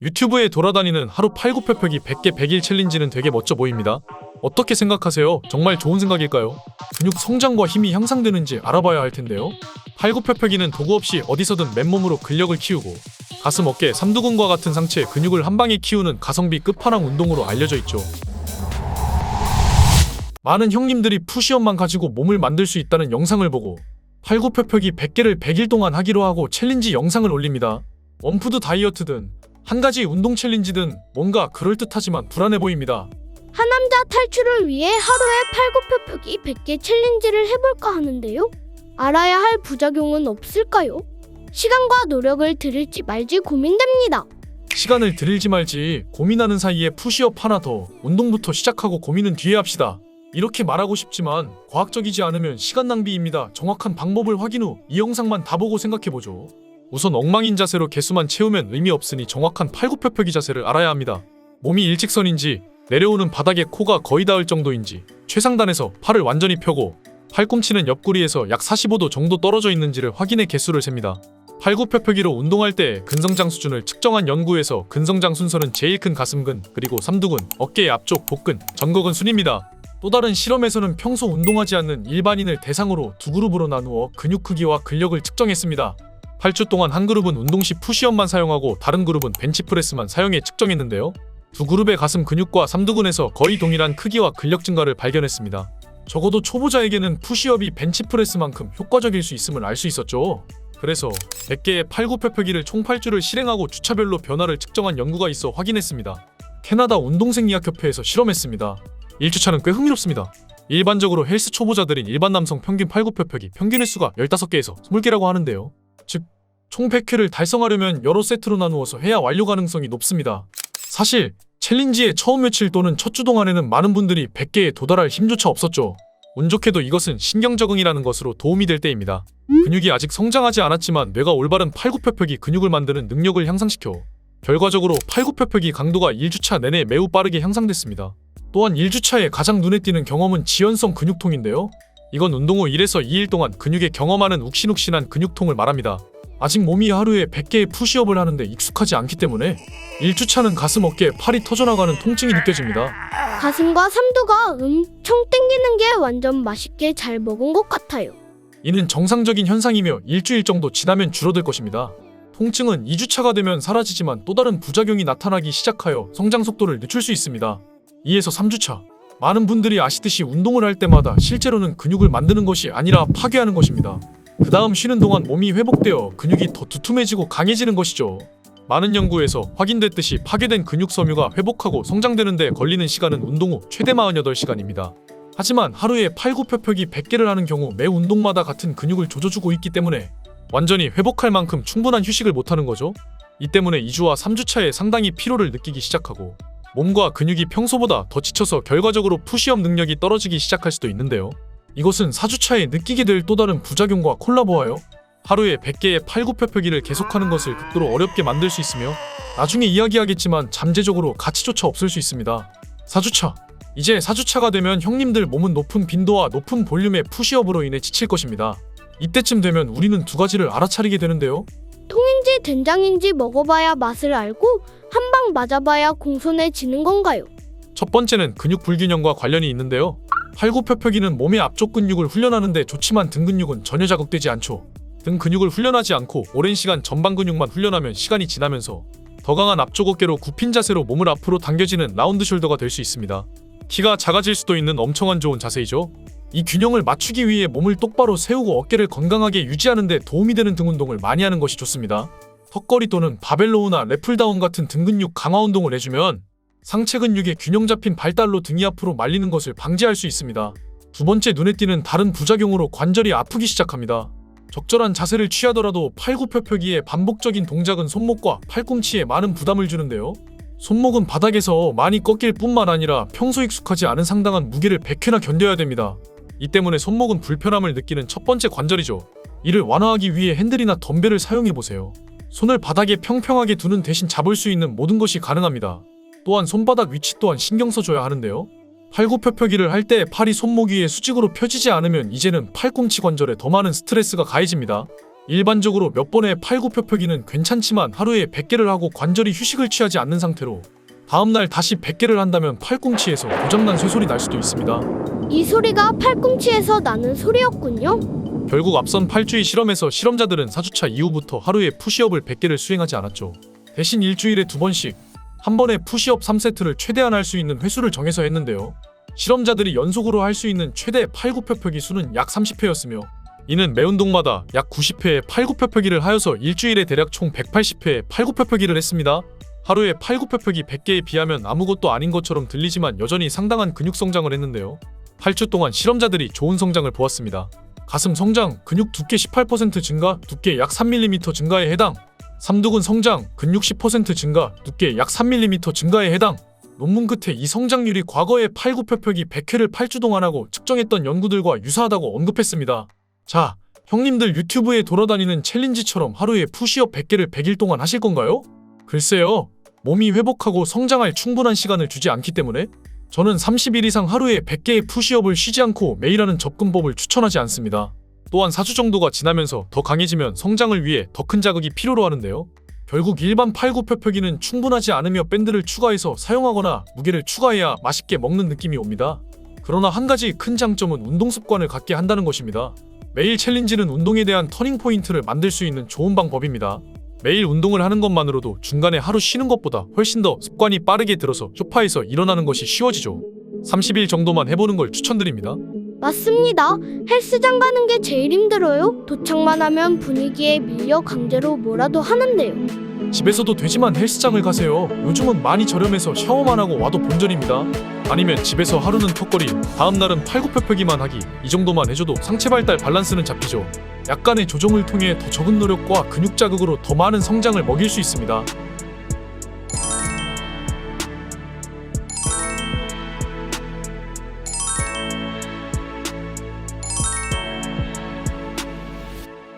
유튜브에 돌아다니는 하루 팔굽혀펴기 100개 100일 챌린지는 되게 멋져 보입니다. 어떻게 생각하세요? 정말 좋은 생각일까요? 근육 성장과 힘이 향상되는지 알아봐야 할 텐데요. 팔굽혀펴기는 도구 없이 어디서든 맨몸으로 근력을 키우고 가슴, 어깨, 삼두근과 같은 상체의 근육을 한 방에 키우는 가성비 끝판왕 운동으로 알려져 있죠. 많은 형님들이 푸시업만 가지고 몸을 만들 수 있다는 영상을 보고 팔굽혀펴기 100개를 100일 동안 하기로 하고 챌린지 영상을 올립니다. 원푸드 다이어트든 한 가지 운동 챌린지든 뭔가 그럴듯하지만 불안해 보입니다. 하남자 탈출을 위해 하루에 팔굽혀펴기 100개 챌린지를 해볼까 하는데요. 알아야 할 부작용은 없을까요? 시간과 노력을 들일지 말지 고민됩니다. 시간을 들일지 말지 고민하는 사이에 푸시업 하나 더, 운동부터 시작하고 고민은 뒤에 합시다. 이렇게 말하고 싶지만 과학적이지 않으면 시간 낭비입니다. 정확한 방법을 확인 후 이 영상만 다 보고 생각해보죠. 우선 엉망인 자세로 개수만 채우면 의미 없으니 정확한 팔굽혀펴기 자세를 알아야 합니다. 몸이 일직선인지 내려오는 바닥에 코가 거의 닿을 정도인지 최상단에서 팔을 완전히 펴고 팔꿈치는 옆구리에서 약 45도 정도 떨어져 있는지를 확인해 개수를 셉니다. 팔굽혀펴기로 운동할 때 근성장 수준을 측정한 연구에서 근성장 순서는 제일 큰 가슴근, 그리고 삼두근, 어깨의 앞쪽 복근, 전거근 순입니다. 또 다른 실험에서는 평소 운동하지 않는 일반인을 대상으로 두 그룹으로 나누어 근육 크기와 근력을 측정했습니다. 8주 동안 한 그룹은 운동 시 푸시업만 사용하고 다른 그룹은 벤치프레스만 사용해 측정했는데요. 두 그룹의 가슴 근육과 삼두근에서 거의 동일한 크기와 근력 증가를 발견했습니다. 적어도 초보자에게는 푸시업이 벤치프레스만큼 효과적일 수 있음을 알 수 있었죠. 그래서 100개의 팔굽혀펴기를 총 8주를 실행하고 주차별로 변화를 측정한 연구가 있어 확인했습니다. 캐나다 운동생리학협회에서 실험했습니다. 1주차는 꽤 흥미롭습니다. 일반적으로 헬스 초보자들인 일반 남성 평균 팔굽혀펴기 평균 횟수가 15개에서 20개라고 하는데요. 즉, 총 100회를 달성하려면 여러 세트로 나누어서 해야 완료 가능성이 높습니다. 사실 챌린지의 처음 며칠 또는 첫 주 동안에는 많은 분들이 100개에 도달할 힘조차 없었죠. 운 좋게도 이것은 신경 적응이라는 것으로 도움이 될 때입니다. 근육이 아직 성장하지 않았지만 뇌가 올바른 팔굽혀펴기 근육을 만드는 능력을 향상시켜 결과적으로 팔굽혀펴기 강도가 1주차 내내 매우 빠르게 향상됐습니다. 또한 1주차에 가장 눈에 띄는 경험은 지연성 근육통인데요. 이건 운동 후 1에서 2일 동안 근육에 경험하는 욱신욱신한 근육통을 말합니다. 아직 몸이 하루에 100개의 푸시업을 하는데 익숙하지 않기 때문에 1주차는 가슴, 어깨, 팔이 터져나가는 통증이 느껴집니다. 가슴과 삼두가 엄청 땡기는 게 완전 맛있게 잘 먹은 것 같아요. 이는 정상적인 현상이며 일주일 정도 지나면 줄어들 것입니다. 통증은 2주차가 되면 사라지지만 또 다른 부작용이 나타나기 시작하여 성장 속도를 늦출 수 있습니다. 2에서 3주차. 많은 분들이 아시듯이 운동을 할 때마다 실제로는 근육을 만드는 것이 아니라 파괴하는 것입니다. 그 다음 쉬는 동안 몸이 회복되어 근육이 더 두툼해지고 강해지는 것이죠. 많은 연구에서 확인됐듯이 파괴된 근육 섬유가 회복하고 성장되는 데 걸리는 시간은 운동 후 최대 48시간입니다. 하지만 하루에 팔굽혀펴기 100개를 하는 경우 매 운동마다 같은 근육을 조져주고 있기 때문에 완전히 회복할 만큼 충분한 휴식을 못하는 거죠. 이 때문에 2주와 3주차에 상당히 피로를 느끼기 시작하고 몸과 근육이 평소보다 더 지쳐서 결과적으로 푸시업 능력이 떨어지기 시작할 수도 있는데요. 이것은 4주차에 느끼게 될 또 다른 부작용과 콜라보하여 하루에 100개의 팔굽혀펴기를 계속하는 것을 극도로 어렵게 만들 수 있으며 나중에 이야기하겠지만 잠재적으로 가치조차 없을 수 있습니다. 4주차. 이제 4주차가 되면 형님들 몸은 높은 빈도와 높은 볼륨의 푸시업으로 인해 지칠 것입니다. 이때쯤 되면 우리는 두 가지를 알아차리게 되는데요. 통인지 된장인지 먹어봐야 맛을 알고 한 방 맞아봐야 공손해지는 건가요? 첫 번째는 근육 불균형과 관련이 있는데요. 팔굽혀펴기는 몸의 앞쪽 근육을 훈련하는데 좋지만 등 근육은 전혀 자극되지 않죠. 등 근육을 훈련하지 않고 오랜 시간 전방 근육만 훈련하면 시간이 지나면서 더 강한 앞쪽 어깨로 굽힌 자세로 몸을 앞으로 당겨지는 라운드 숄더가 될 수 있습니다. 키가 작아질 수도 있는 엄청 안 좋은 자세이죠. 이 균형을 맞추기 위해 몸을 똑바로 세우고 어깨를 건강하게 유지하는 데 도움이 되는 등 운동을 많이 하는 것이 좋습니다. 턱걸이 또는 바벨로우나 랩풀다운 같은 등 근육 강화 운동을 해주면 상체 근육의 균형 잡힌 발달로 등이 앞으로 말리는 것을 방지할 수 있습니다. 두 번째, 눈에 띄는 다른 부작용으로 관절이 아프기 시작합니다. 적절한 자세를 취하더라도 팔굽혀펴기의 반복적인 동작은 손목과 팔꿈치에 많은 부담을 주는데요. 손목은 바닥에서 많이 꺾일 뿐만 아니라 평소 익숙하지 않은 상당한 무게를 100회나 견뎌야 됩니다. 이 때문에 손목은 불편함을 느끼는 첫 번째 관절이죠. 이를 완화하기 위해 핸들이나 덤벨을 사용해보세요. 손을 바닥에 평평하게 두는 대신 잡을 수 있는 모든 것이 가능합니다. 또한 손바닥 위치 또한 신경 써줘야 하는데요. 팔굽혀펴기를 할 때 팔이 손목 위에 수직으로 펴지지 않으면 이제는 팔꿈치 관절에 더 많은 스트레스가 가해집니다. 일반적으로 몇 번의 팔굽혀펴기는 괜찮지만 하루에 100개를 하고 관절이 휴식을 취하지 않는 상태로 다음날 다시 100개를 한다면 팔꿈치에서 고장난 쇠소리 날 수도 있습니다. 이 소리가 팔꿈치에서 나는 소리였군요. 결국 앞선 8주의 실험에서 실험자들은 4주차 이후부터 하루에 푸시업을 100개를 수행하지 않았죠. 대신 일주일에 2번씩 한 번에 푸시업 3세트를 최대한 할 수 있는 횟수를 정해서 했는데요. 실험자들이 연속으로 할 수 있는 최대 팔굽혀펴기 수는 약 30회였으며 이는 매 운동마다 약 90회의 팔굽혀펴기를 하여서 일주일에 대략 총 180회의 팔굽혀펴기를 했습니다. 하루에 팔굽혀펴기 100개에 비하면 아무것도 아닌 것처럼 들리지만 여전히 상당한 근육 성장을 했는데요. 8주 동안 실험자들이 좋은 성장을 보았습니다. 가슴 성장, 근육 두께 18% 증가, 두께 약 3mm 증가에 해당. 삼두근 성장, 근육 10% 증가, 두께 약 3mm 증가에 해당. 논문 끝에 이 성장률이 과거에 팔굽혀펴기 100회를 8주 동안 하고 측정했던 연구들과 유사하다고 언급했습니다. 자, 형님들 유튜브에 돌아다니는 챌린지처럼 하루에 푸시업 100개를 100일 동안 하실 건가요? 글쎄요. 몸이 회복하고 성장할 충분한 시간을 주지 않기 때문에 저는 30일 이상 하루에 100개의 푸시업을 쉬지 않고 매일 하는 접근법을 추천하지 않습니다. 또한 4주 정도가 지나면서 더 강해지면 성장을 위해 더 큰 자극이 필요로 하는데요. 결국 일반 팔굽혀펴기는 충분하지 않으며 밴드를 추가해서 사용하거나 무게를 추가해야 맛있게 먹는 느낌이 옵니다. 그러나 한 가지 큰 장점은 운동 습관을 갖게 한다는 것입니다. 매일 챌린지는 운동에 대한 터닝 포인트를 만들 수 있는 좋은 방법입니다. 매일 운동을 하는 것만으로도 중간에 하루 쉬는 것보다 훨씬 더 습관이 빠르게 들어서 소파에서 일어나는 것이 쉬워지죠. 30일 정도만 해보는 걸 추천드립니다. 맞습니다. 헬스장 가는 게 제일 힘들어요. 도착만 하면 분위기에 밀려 강제로 뭐라도 하는데요. 집에서도 되지만 헬스장을 가세요. 요즘은 많이 저렴해서 샤워만 하고 와도 본전입니다. 아니면 집에서 하루는 턱걸이, 다음날은 팔굽혀펴기만 하기, 이 정도만 해줘도 상체 발달 밸런스는 잡히죠. 약간의 조정을 통해 더 적은 노력과 근육 자극으로 더 많은 성장을 먹일 수 있습니다.